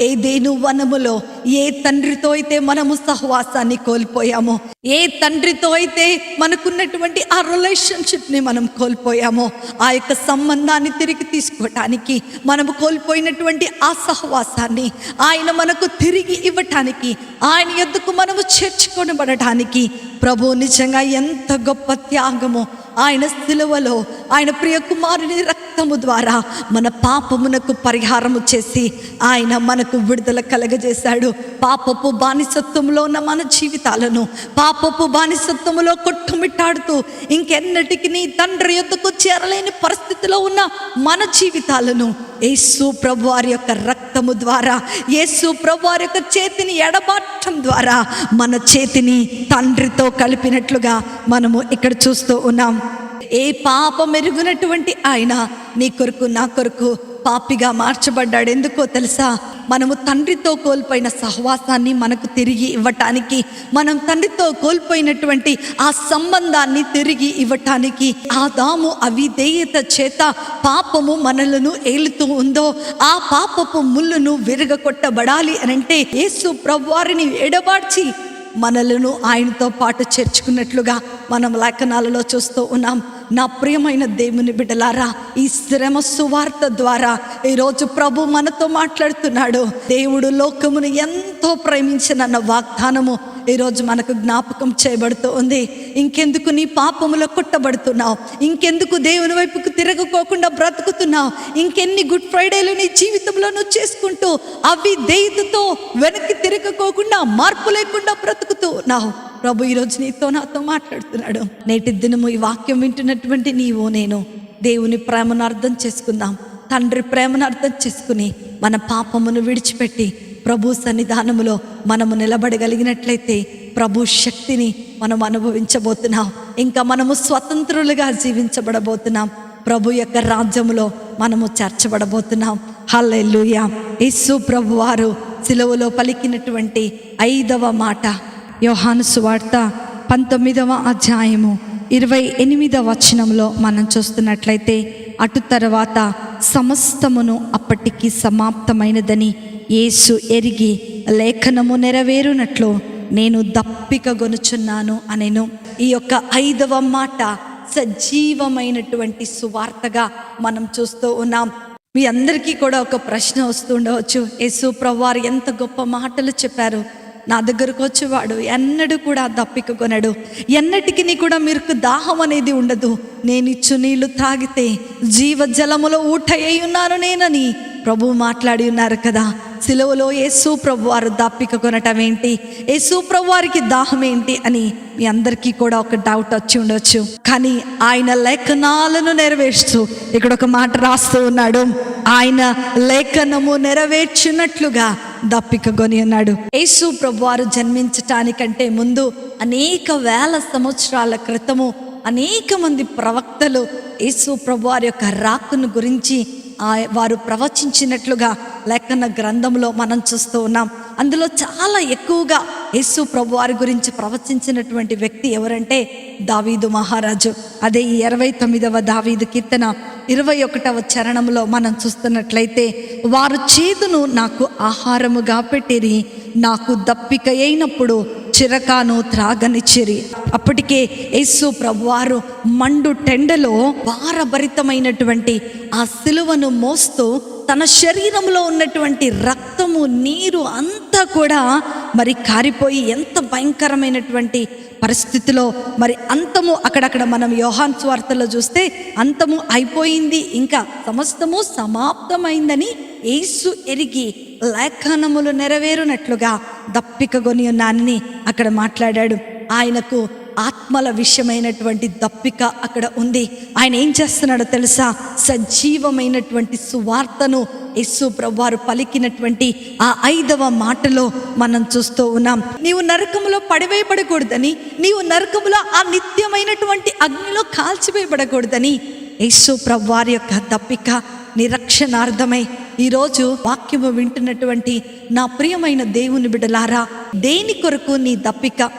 ఏదేను వనములో ఏ తండ్రితో అయితే మనము సహవాసాన్ని కోల్పోయామో, ఏ తండ్రితో అయితే మనకున్నటువంటి ఆ రిలేషన్షిప్ని మనం కోల్పోయామో, ఆ యొక్క సంబంధాన్ని తిరిగి తీసుకోవటానికి, మనము కోల్పోయినటువంటి ఆ సహవాసాన్ని ఆయన మనకు తిరిగి ఇవ్వటానికి, ఆయన యొద్దకు మనము చేర్చుకొనబడటానికి ప్రభు నిజంగా ఎంత గొప్ప త్యాగమో. ఆయన సిలువలో ఆయన ప్రియ కుమారుని రక్తము ద్వారా మన పాపమునకు పరిహారము చేసి ఆయన మనకు విడుదల కలగజేశాడు. పాపపు బానిసత్వంలో ఉన్న మన జీవితాలను, పాపపు బానిసత్వములో కొట్టుమిట్టాడుతూ ఇంకెన్నటికి నీ తండ్రి యొద్దకు చేరలేని పరిస్థితిలో ఉన్న మన జీవితాలను యేసు ప్రభు వారి యొక్క రక్తము ద్వారా, యేసు ప్రభు వారి యొక్క చేతిని ఎడబాటం ద్వారా మన చేతిని తండ్రితో కలిపినట్లుగా మనము ఇక్కడ చూస్తూ ఉన్నాం. ఏ పాపం ఎరుగునటువంటి ఆయన నీ కొరకు నా కొరకు పాపిగా మార్చబడ్డాడు. ఎందుకో తెలుసా? మనము తండ్రితో కోల్పోయిన సహవాసాన్ని మనకు తిరిగి ఇవ్వటానికి, మనం తండ్రితో కోల్పోయినటువంటి ఆ సంబంధాన్ని తిరిగి ఇవ్వటానికి, ఆదాము అవిధేయత చేత పాపము మనలను ఏలుతూ ఉందో ఆ పాపపు ముళ్ళును విరగకొట్టబడాలి అనంటే యేసు ప్రభువారిని ఎడబార్చి మనలను ఆయనతో పాటు చేర్చుకున్నట్లుగా మనం లేఖనాలలో చూస్తూ ఉన్నాం. నా ప్రియమైన దేవుని బిడ్డలారా, ఈ శ్రమ సువార్త ద్వారా ఈరోజు ప్రభు మనతో మాట్లాడుతున్నాడు. దేవుడు లోకమును ఎంతో ప్రేమించిన వాగ్దానము ఈరోజు మనకు జ్ఞాపకం చేయబడుతూ ఉంది. ఇంకెందుకు నీ పాపములో కొట్టబడుతున్నావు? ఇంకెందుకు దేవుని వైపుకు తిరగకోకుండా బ్రతుకుతున్నావు? ఇంకెన్ని గుడ్ ఫ్రైడేలు నీ జీవితంలో నువ్వు చేసుకుంటూ అవి దేయతతో వెనక్కి తిరగకోకుండా, మార్పు లేకుండా బ్రతుకుతూ ఉన్నావు? ప్రభు ఈరోజు నీతో నాతో మాట్లాడుతున్నాడు. నేటి దినము ఈ వాక్యం వింటున్నటువంటి నీవు నేను దేవుని ప్రేమను అర్థం చేసుకుందాం. తండ్రి ప్రేమను అర్థం చేసుకుని మన పాపమును విడిచిపెట్టి ప్రభు సన్నిధానములో మనము నిలబడగలిగినట్లయితే ప్రభు శక్తిని మనం అనుభవించబోతున్నాం. ఇంకా మనము స్వతంత్రులుగా జీవించబడబోతున్నాం. ప్రభు యొక్క రాజ్యములో మనము చేర్చబడబోతున్నాం. హల్లెలూయా. యేసు ప్రభు వారు సిలువలో పలికినటువంటి 5వ మాట యోహాను సువార్త 19వ అధ్యాయము 28వ వచనంలో మనం చూస్తున్నట్లయితే, అటు తర్వాత సమస్తమును అప్పటికి సమాప్తమైనదని యేసు ఎరిగి లేఖనము నెరవేరునట్లు నేను దప్పిక గొనుచున్నాను అనెను. ఈ యొక్క 5వ మాట సజీవమైనటువంటి సువార్తగా మనం చూస్తూ ఉన్నాం. మీ అందరికీ కూడా ఒక ప్రశ్న వస్తుండవచ్చు, యేసు ప్రభువారు ఎంత గొప్ప మాటలు చెప్పారు, నా దగ్గరకు వచ్చేవాడు ఎన్నడూ కూడా దప్పిక కొనడు, ఎన్నటికి కూడా మీకు దాహం అనేది ఉండదు, నేను ఇచ్చు నీళ్లు త్రాగితే జీవజలములో ఊట అయి ఉన్నాను నేనని ప్రభు మాట్లాడి ఉన్నారు కదా. సిలువలో యేసు ప్రభు వారు దప్పిక కొనటం ఏంటి, యేసు ప్రభు వారికి దాహం ఏంటి అని మీ అందరికీ కూడా ఒక డౌట్ వచ్చి ఉండొచ్చు. కానీ ఆయన లేఖనాలను నెరవేర్స్తూ ఇక్కడ ఒక మాట రాస్తూ ఉన్నాడు. ఆయన లేఖనము నెరవేర్చినట్లుగా దప్పిక కొని ఉన్నాడు. యేసు ప్రభు వారు జన్మించటానికంటే ముందు అనేక వేల సంవత్సరాల క్రితము అనేక మంది ప్రవక్తలు యేసు ప్రభు వారి యొక్క రాకను గురించి వారు ప్రవచించినట్లుగా లేఖన గ్రంథంలో మనం చూస్తూ ఉన్నాం. అందులో చాలా ఎక్కువగా యేసు ప్రభు వారి గురించి ప్రవచించినటువంటి వ్యక్తి ఎవరంటే దావీదు మహారాజు. అదే ఈ 29వ దావీదు కీర్తన 21వ చరణంలో మనం చూస్తున్నట్లయితే, వారు చేదును నాకు ఆహారముగా పెట్టిరి, నాకు దప్పిక అయినప్పుడు చిరకాను త్రాగనిచ్చిరి. అప్పటికే యేసు ప్రభువారు మండు టెండలో భారభరితమైనటువంటి ఆ సిలువను మోస్తూ తన శరీరంలో ఉన్నటువంటి రక్తము నీరు అంతా కూడా మరి కారిపోయి ఎంత భయంకరమైనటువంటి పరిస్థితిలో మరి అంతము అక్కడక్కడ మనం యోహాను సువార్తలో చూస్తే అంతము అయిపోయింది, ఇంకా సమస్తము సమాప్తమైందని యేసు ఎరిగి లేఖనములు నెరవేరునట్లుగా దప్పిక కొని ఉన్నానని అక్కడ మాట్లాడాడు. ఆయనకు ఆత్మల విషయమైనటువంటి దప్పిక అక్కడ ఉంది. ఆయన ఏం చేస్తున్నాడో తెలుసా? సజీవమైనటువంటి సువార్తను యేసు ప్రభువారు పలికినటువంటి ఆ 5వ మాటలో మనం చూస్తూ ఉన్నాం. నీవు నరకములో పడివేయబడకూడదని, నీవు నరకములో ఆ నిత్యమైనటువంటి అగ్నిలో కాల్చివేయబడకూడదని యేసు ప్రభువారి యొక్క దప్పిక నిరక్షణార్థమై ఈరోజు వాక్యము వింటున్నటువంటి నా ప్రియమైన దేవుని బిడ్డలారా, దేని కొరకు నీ దప్పిక?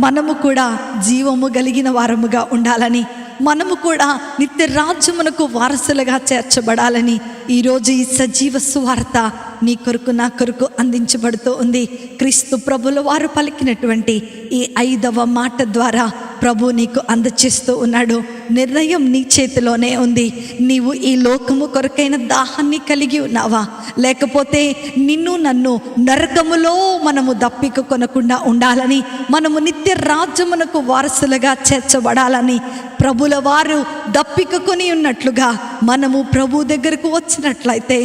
మనము కూడా జీవము కలిగిన వారముగా ఉండాలని, మనము కూడా నిత్య రాజ్యమునకు వారసులుగా చేర్చబడాలని ఈరోజు ఈ సజీవ సువార్త నీ కొరకు నా కొరకు అందించబడుతూ ఉంది. క్రీస్తు ప్రభుల వారు పలికినటువంటి ఈ 5వ మాట ద్వారా ప్రభు నీకు అందచేస్తూ ఉన్నాడు. నిర్ణయం నీ చేతిలోనే ఉంది. నీవు ఈ లోకము కొరకైన దాహాన్ని కలిగి ఉన్నావా, లేకపోతే నిన్ను నన్ను నరకములో మనము దప్పిక కొనకుండా ఉండాలని, మనము నిత్య రాజ్యమునకు వారసులుగా చేర్చబడాలని ప్రభుల వారు దప్పిక కొని ఉన్నట్లుగా మనము ప్రభు దగ్గరకు వచ్చినట్లయితే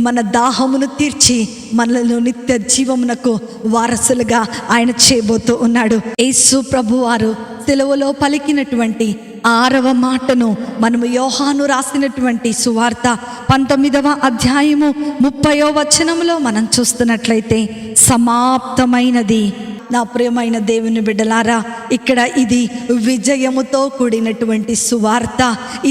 మన దాహమును తీర్చి మనలో నిత్య జీవమునకు వారసులుగా ఆయన చేయబోతూ ఉన్నాడు. యేసు ప్రభు వారు సిలువలో పలికినటువంటి 6వ మాటను మనము యోహాను రాసినటువంటి సువార్త 19వ అధ్యాయము 30వ వచనంలో మనం చూస్తున్నట్లయితే, సమాప్తమైనది. నా ప్రియమైన దేవుని బిడ్డలారా, ఇక్కడ ఇది విజయముతో కూడినటువంటి సువార్త,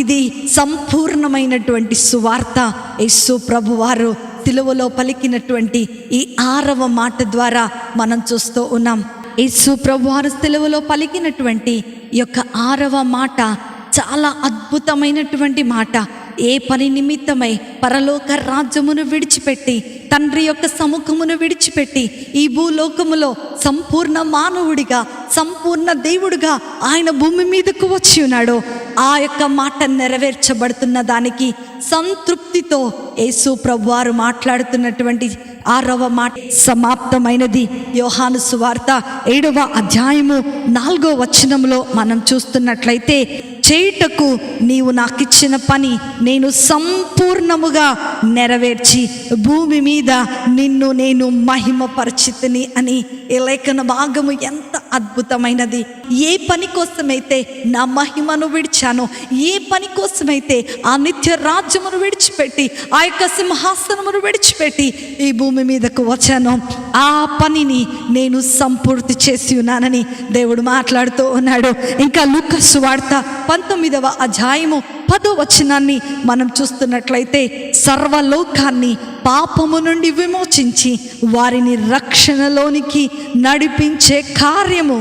ఇది సంపూర్ణమైనటువంటి సువార్త. యేసు ప్రభువారు సిలువలో పలికినటువంటి ఈ 6వ మాట ద్వారా మనం చూస్తూ ఉన్నాం. యేసు ప్రభువారు సిలువలో పలికినటువంటి ఈ యొక్క 6వ మాట చాలా అద్భుతమైనటువంటి మాట. ఏ పని నిమిత్తమై పరలోక రాజ్యమును విడిచిపెట్టి, తండ్రి యొక్క సముఖమును విడిచిపెట్టి ఈ భూలోకములో సంపూర్ణ మానవుడిగా, సంపూర్ణ దేవుడిగా ఆయన భూమి మీదకు వచ్చి ఉన్నాడో ఆ యొక్క మాట నెరవేర్చబడుతున్న దానికి సంతృప్తితో యేసు ప్రభువారు మాట్లాడుతున్నటువంటి 6వ మాట సమాప్తమైనది. యోహాను సువార్త 7వ అధ్యాయము 4వ వచనంలో మనం చూస్తున్నట్లయితే, చేయుటకు నీవు నాకిచ్చిన పని నేను సంపూర్ణముగా నెరవేర్చి భూమి మీద నిన్ను నేను మహిమపరచితిని అని ఈ లేఖన భాగము ఎంత అద్భుతమైనది. ఏ పని కోసమైతే నా మహిమను విడిచానో, ఏ పని కోసమైతే ఆ నిత్య రాజ్యమును విడిచిపెట్టి, ఆ యొక్క సింహాసనమును విడిచిపెట్టి ఈ భూమి మీదకు వచ్చానో ఆ పనిని నేను సంపూర్తి చేసి ఉన్నానని దేవుడు మాట్లాడుతూ ఉన్నాడు. ఇంకా లూకా సువార్త 19వ అధ్యాయము 10వ వచనాన్ని మనం చూస్తున్నట్లయితే, సర్వలోకాన్ని పాపము నుండి విమోచించి వారిని రక్షణలోనికి నడిపించే కార్యము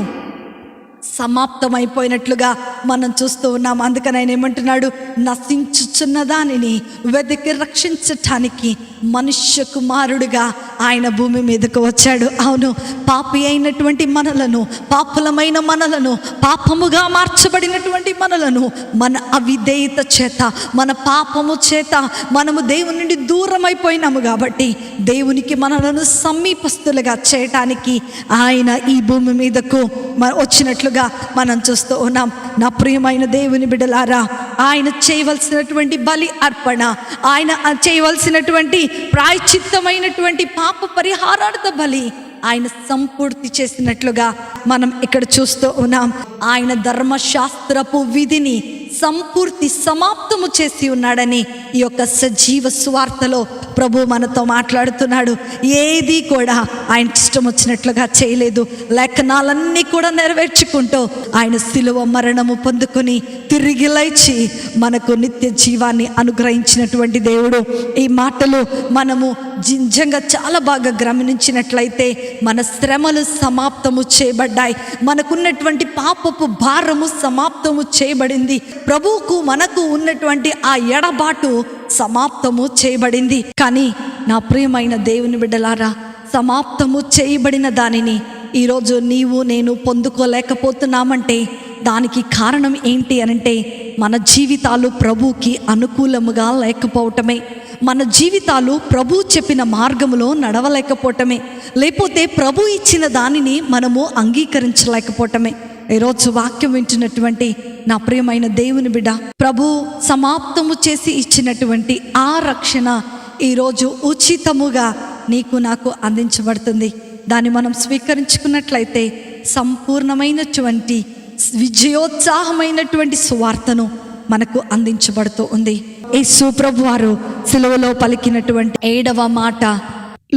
సమాప్తమైపోయినట్లుగా మనం చూస్తూ ఉన్నాం. అందుకని ఆయన ఏమంటున్నాడు? నశించుచున్న దానిని వెతికి రక్షించటానికి మనుష్య కుమారుడిగా ఆయన భూమి మీదకు వచ్చాడు. అవును, పాపి అయినటువంటి మనలను, పాపులమైన మనలను, పాపముగా మార్చబడినటువంటి మనలను మన అవిధేయత చేత, మన పాపము చేత మనము దేవుని నుండి దూరం అయిపోయినాము కాబట్టి దేవునికి మనలను సమీపస్తులుగా చేయటానికి ఆయన ఈ భూమి మీదకు వచ్చినట్లుగా మనం చూస్తూ ఉన్నాం. నా ప్రియమైన దేవుని బిడ్డలారా, ఆయన చేయవలసినటువంటి బలి అర్పణ, ఆయన చేయవలసినటువంటి ప్రాయశ్చిత్తమైనటువంటి పాప పరిహారార్థ బలి ఆయన సంపూర్తి చేసినట్లుగా మనం ఇక్కడ చూస్తూ ఉన్నాం. ఆయన ధర్మశాస్త్రపు విధిని సంపూర్తి సమాప్తము చేసి ఉన్నాడని ఈ యొక్క సజీవ సువార్తలో ప్రభు మనతో మాట్లాడుతున్నాడు. ఏది కూడా ఆయనకి ఇష్టం వచ్చినట్లుగా చేయలేదు. లేఖనాలన్నీ కూడా నెరవేర్చుకుంటూ ఆయన శిలువ మరణము పొందుకొని తిరిగి లేచి మనకు నిత్య జీవాన్ని అనుగ్రహించినటువంటి దేవుడు. ఈ మాటలు మనము నిజంగా చాలా బాగా గమనించినట్లయితే మన శ్రమలు సమాప్తము చేయబడ్డాయి, మనకున్నటువంటి పాపపు భారము సమాప్తము చేయబడింది, ప్రభువుకు మనకు ఉన్నటువంటి ఆ ఎడబాటు సమాప్తము చేయబడింది. కానీ నా ప్రియమైన దేవుని బిడ్డలారా, సమాప్తము చేయబడిన దానిని ఈరోజు నీవు నేను పొందుకోలేకపోతున్నామంటే దానికి కారణం ఏంటి అనంటే మన జీవితాలు ప్రభువుకి అనుకూలముగా లేకపోవటమే, మన జీవితాలు ప్రభు చెప్పిన మార్గములో నడవలేకపోవటమే, లేకపోతే ప్రభు ఇచ్చిన దానిని మనము అంగీకరించలేకపోవటమే. ఈరోజు వాక్యం వింటున్నటువంటి నా ప్రియమైన దేవుని బిడ్డ, ప్రభు సమాప్తము చేసి ఇచ్చినటువంటి ఆ రక్షణ ఈరోజు ఉచితముగా నీకు నాకు అందించబడుతుంది. దాన్ని మనం స్వీకరించుకున్నట్లయితే సంపూర్ణమైనటువంటి విజయోత్సాహమైనటువంటి సువార్తను మనకు అందించబడుతూ ఉంది. యేసు ప్రభు వారు సిలువలో పలికినటువంటి 7వ మాట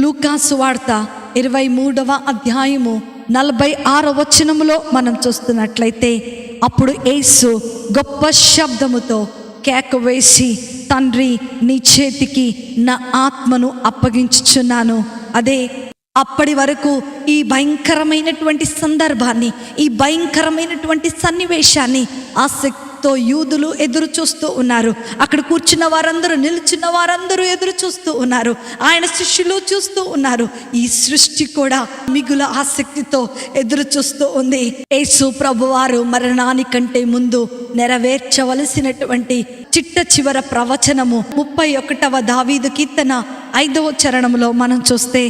లూకా సువార్త 23వ అధ్యాయము 46వ వచనములో మనం చూస్తున్నట్లయితే, అప్పుడు యేసు గొప్ప శబ్దముతో కేక వేసి, తండ్రి, నీ చేతికి నా ఆత్మను అప్పగించుచున్నాను. అదే అప్పటి వరకు ఈ భయంకరమైనటువంటి సందర్భాన్ని, ఈ భయంకరమైనటువంటి సన్నివేశాన్ని ఆసక్తితో యూదులు ఎదురు చూస్తూ ఉన్నారు. అక్కడ కూర్చున్న వారందరూ, నిల్చున్న వారందరూ ఎదురు చూస్తూ ఉన్నారు. ఆయన శిష్యులు చూస్తూ ఉన్నారు. ఈ సృష్టి కూడా మిగుల ఆసక్తితో ఎదురు చూస్తూ ఉంది. యేసు ప్రభువారు మరణానికంటే ముందు నెరవేర్చవలసినటువంటి చిట్ట చివర ప్రవచనము 31వ దావీదు కీర్తన 5వ చరణంలో మనం చూస్తే,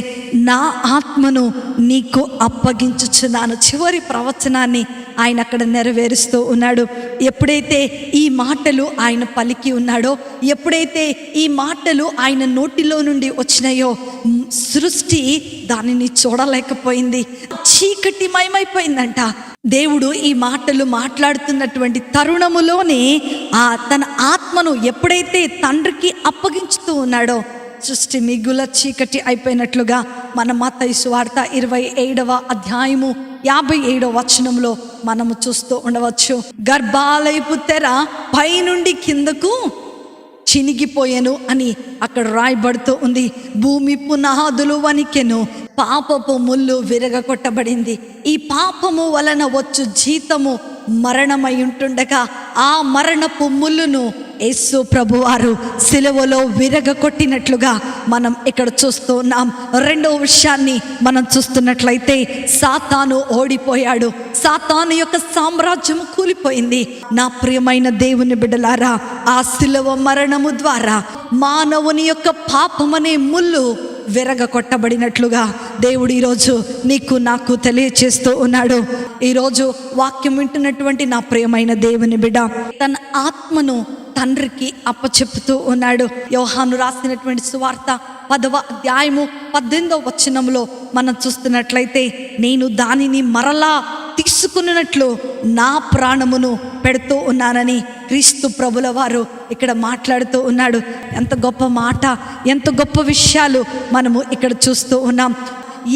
నా ఆత్మను నీకు అప్పగించుచున్నాను. చివరి ప్రవచనాన్ని ఆయన అక్కడ నెరవేరుస్తూ ఉన్నాడు. ఎప్పుడైతే ఈ మాటలు ఆయన పలికి ఉన్నాడో, ఎప్పుడైతే ఈ మాటలు ఆయన నోటిలో నుండి వచ్చినాయో, సృష్టి దానిని చూడలేకపోయింది. చీకటిమయమైపోయిందంట. దేవుడు ఈ మాటలు మాట్లాడుతున్నటువంటి తరుణములోనే తన ఆత్మను ఎప్పుడైతే తండ్రికి అప్పగించుతూ ఉన్నాడో, సృష్టి మిగుల చీకటి అయిపోయినట్లుగా మన మత్తయి సువార్త 27వ అధ్యాయము 57వ వచనంలో మనము చూస్తూ ఉండవచ్చు. గర్భాలయపు తెర పైనుండి కిందకు చినిగిపోయెను అని అక్కడ రాయబడుతూ ఉంది. భూమి పునాదులు వణికెను, పాపపు ముళ్ళు విరగకొట్టబడింది. ఈ పాపము వలన వచ్చు జీతము మరణమై ఉంటుండగా ఆ మరణపు ముళ్ళును యేసు ప్రభువారు సిలువలో విరగకొట్టినట్లుగా మనం ఇక్కడ చూస్తూ ఉన్నాం. రెండవ విషయాన్ని మనం చూస్తున్నట్లయితే, సాతాను ఓడిపోయాడు. సాతాను యొక్క సామ్రాజ్యము కూలిపోయింది. నా ప్రియమైన దేవుని బిడ్డలారా, ఆ సిలువ మరణము ద్వారా మానవుని యొక్క పాపమనే ముళ్ళు విరగకొట్టబడినట్లుగా దేవుడు ఈరోజు నీకు నాకు తెలియచేస్తూ ఉన్నాడు. ఈరోజు వాక్యం వింటున్నటువంటి నా ప్రియమైన దేవుని బిడ్డ తన ఆత్మను తండ్రికి అప్పచెప్పుతూ ఉన్నాడు. యోహాను రాసినటువంటి సువార్త 10వ అధ్యాయము 18వ వచనంలో మనం చూస్తున్నట్లయితే, నేను దానిని మరలా తీసుకున్నట్లు నా ప్రాణమును పెడుతూ ఉన్నానని క్రీస్తు ప్రభుల వారు ఇక్కడ మాట్లాడుతూ ఉన్నాడు. ఎంత గొప్ప మాట, ఎంత గొప్ప విషయాలు మనము ఇక్కడ చూస్తూ ఉన్నాం.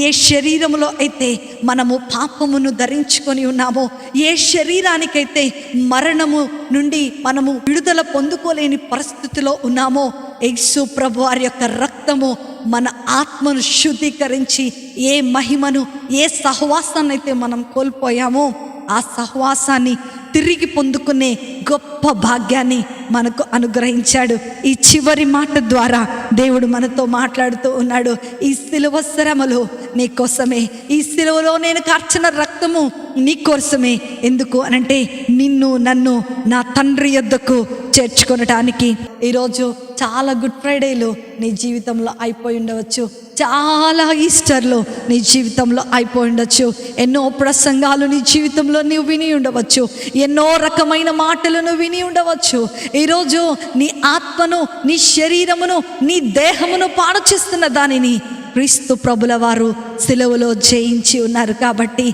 ఏ శరీరములో అయితే మనము పాపమును ధరించుకొని ఉన్నామో, ఏ శరీరానికైతే మరణము నుండి మనము విడుదల పొందుకోలేని పరిస్థితిలో ఉన్నామో, యేసు ప్రభు వారి యొక్క రక్తము మన ఆత్మను శుద్ధీకరించి ఏ మహిమను, ఏ సహవాసాన్ని అయితే మనం కోల్పోయామో ఆ సహవాసాన్ని తిరిగి పొందుకునే గొప్ప భాగ్యాన్ని మనకు అనుగ్రహించాడు. ఈ చివరి మాట ద్వారా దేవుడు మనతో మాట్లాడుతూ ఉన్నాడు. ఈ సిలువ శ్రమలు నీ కోసమే, ఈ సిలువలో నేను కార్చిన రక్తము నీ కోసమే. ఎందుకు అనంటే, నిన్ను నన్ను నా తండ్రి యొద్దకు చేర్చుకొనటానికి. ఈరోజు చాలా గుడ్ ఫ్రైడేలు నీ జీవితంలో అయిపోయి ఉండవచ్చు, చాలా ఈస్టర్లు నీ జీవితంలో అయిపోయి ఉండొచ్చు, ఎన్నో ప్రసంగాలు నీ జీవితంలో నువ్వు విని ఉండవచ్చు, ఎన్నో రకమైన మాటలను విని ఉండవచ్చు. ఈరోజు నీ ఆత్మను, నీ శరీరమును, నీ దేహమును పాడు చేస్తున్న దానిని క్రీస్తు ప్రభుల వారు సిలువలో జయించి ఉన్నారు. కాబట్టి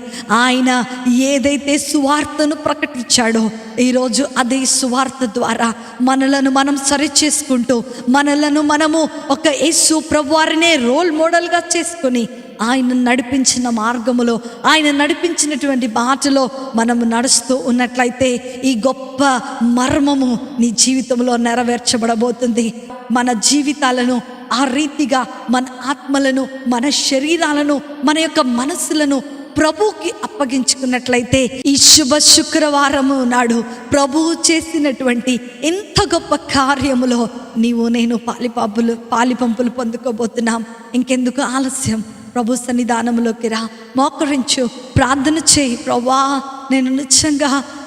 ఆయన ఏదైతే సువార్తను ప్రకటించాడో ఈరోజు అదే సువార్త ద్వారా మనలను మనం సరిచేసుకుంటూ, మనలను మనము ఒక యేసు ప్రభు వారినే రోల్ మోడల్గా చేసుకొని ఆయన నడిపించిన మార్గములో, ఆయన నడిపించినటువంటి బాటలో మనము నడుస్తూ ఉన్నట్లయితే ఈ గొప్ప మర్మము నీ జీవితంలో నెరవేర్చబడబోతుంది. మన జీవితాలను ఆ రీతిగా, మన ఆత్మలను, మన శరీరాలను, మన యొక్క మనస్సులను ప్రభువుకి అప్పగించుకున్నట్లయితే ఈ శుభ శుక్రవారము నాడు ప్రభువు చేసినటువంటి ఎంత గొప్ప కార్యములో నీవు నేను పాలిపంపులు పొందుకోబోతున్నాం. ఇంకెందుకు ఆలస్యం? ప్రభు సన్నిధానంలోకి రా, మోకరించు, ప్రార్థన చేయి. ప్రభువా,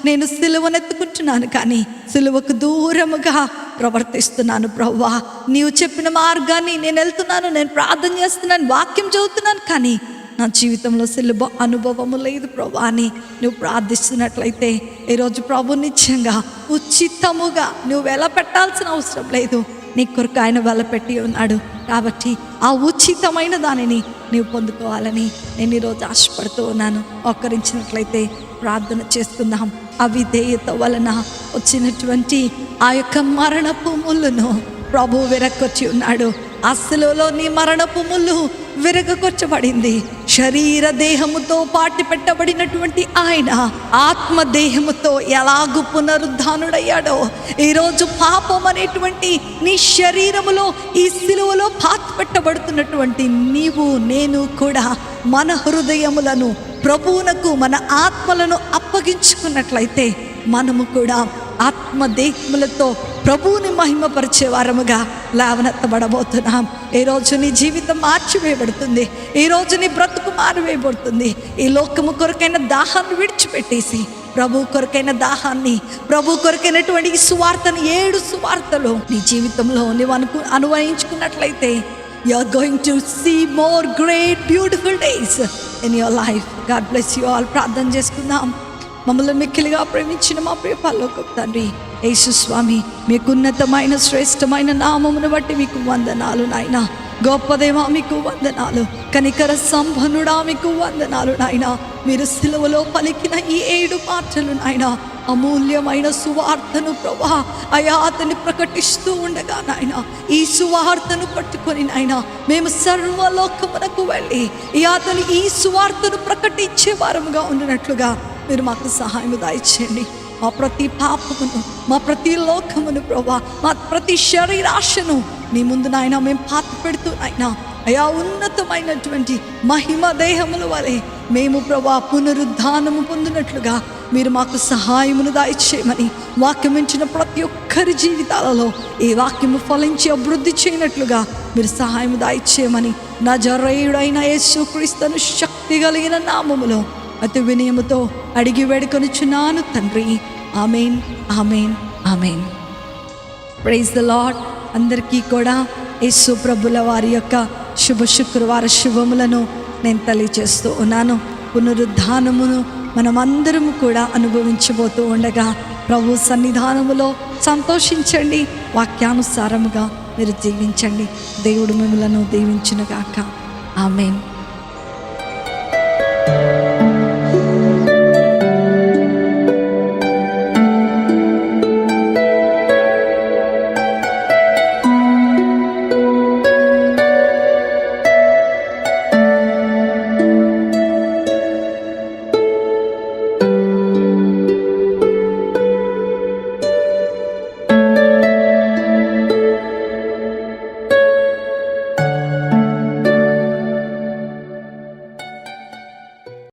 నేను సిలువనెత్తుకుంటున్నాను, కానీ సిలువకు దూరముగా ప్రవర్తిస్తున్నాను. ప్రభువా, నీవు చెప్పిన మార్గాన్ని నేను వెళ్తున్నాను, నేను ప్రార్థన చేస్తున్నాను, వాక్యం చదువుతున్నాను, కానీ నా జీవితంలో సిలువ అనుభవము లేదు ప్రభువా అని నువ్వు ప్రార్థిస్తున్నట్లయితే ఈరోజు ప్రభు నిత్యంగా ఉచితముగా నువ్వు వెలపెట్టాల్సిన అవసరం లేదు, నీ కొరకు ఆయన వెలపెట్టి ఉన్నాడు. కాబట్టి ఆ ఉచితమైన దానిని నీవు పొందుకోవాలని నేను ఈరోజు ఆశపడుతూ ఉన్నాను. ఒక్కరించినట్లయితే ప్రార్థన చేసుకుందాం. అవిధేయత వలన వచ్చినటువంటి ఆ యొక్క మరణపు ముళ్ళును ప్రభు విరగొచ్చి ఉన్నాడు. ఆ సిలువలో నీ మరణపు ముళ్ళు విరగొచ్చబడింది. శరీర దేహముతో పాటి పెట్టబడినటువంటి ఆయన ఆత్మ దేహముతో ఎలాగూ పునరుద్ధానుడయ్యాడో ఈరోజు పాపం అనేటువంటి నీ శరీరములో ఈ సిలువలో పాతి పెట్టబడుతున్నటువంటి నీవు నేను కూడా మన హృదయములను ప్రభువునకు, మన ఆత్మలను అప్పగించుకున్నట్లయితే మనము కూడా ఆత్మదేహములతో ప్రభువుని మహిమపరిచే వారముగా లేవనెత్తబడబోతున్నాం. ఈరోజు నీ జీవితం మార్చివేయబడుతుంది. ఈరోజు నీ బ్రతుకు మారివేయబడుతుంది. ఈ లోకము కొరకైన దాహాన్ని విడిచిపెట్టేసి ప్రభు కొరకైన దాహాన్ని, ప్రభు కొరకైనటువంటి ఈ సువార్తను, 7 సువార్తలు నీ జీవితంలో నీవు అనువయించుకున్నట్లయితే you are going to see more great beautiful days in your life. God bless you all. ప్రార్థన చేసుకుందాం. మమ్మల్ని మిక్కిలిగా ప్రేమించిన మా ప్రియ పరలోకపు తండ్రి యేసు స్వామి, మీకు ఉన్నతమైన శ్రేష్టమైన నామమును బట్టి మీకు వందనాలు నాయనా. గొప్ప దేవా మీకు వందనాలు. కనికర సంపన్నుడా మీకు వందనాలు నాయనా. మీరు సిలువలో పలికిన ఈ 7 మాటలు నాయనా, అమూల్యమైన సువార్తను ప్రభా అయా అతన్ని ప్రకటిస్తూ ఉండగా నాయన, ఈ సువార్తను పట్టుకొని నాయన మేము సర్వలోకమునకు వెళ్ళి అతని ఈ సువార్తను ప్రకటించే వారముగా ఉండినట్లుగా మీరు మాకు సహాయము దయచేయండి. మా ప్రతి పాపమును, మా ప్రతి లోకమును ప్రభా, మా ప్రతి శరీరాశను నీ ముందు నాయన మేము పాతి పెడుతూ నాయన అయా ఉన్నతమైనటువంటి మహిమ దేహముల వలె మేము ప్రభా పునరుద్ధానము పొందినట్లుగా మీరు మాకు సహాయమును దయచేయమని, వాక్యం ఇచ్చిన ప్రతి ఒక్కరి జీవితాలలో ఈ వాక్యము ఫలించి అభివృద్ధి చేయనట్లుగా మీరు సహాయము దయచేయమని నజరేయుడైన యేసుక్రీస్తును శక్తి కలిగిన నామములో అతి వినయముతో అడిగి వేడుకొనుచున్నాను తండ్రి. ఆమేన్, ఆమేన్, ఆమేన్. Praise the Lord. అందరికీ కూడా యేసు ప్రభుల వారి యొక్క శుభ శుక్రవార శుభములను నేను తెలియజేస్తూ ఉన్నాను. పునరుద్ధానమును మనమందరము కూడా అనుభవించబోతూ ఉండగా ప్రభు సన్నిధానములో సంతోషించండి, వాక్యానుసారముగా మీరు జీవించండి. దేవుడు మిమ్మలను దీవించునుగాక. ఆమేన్.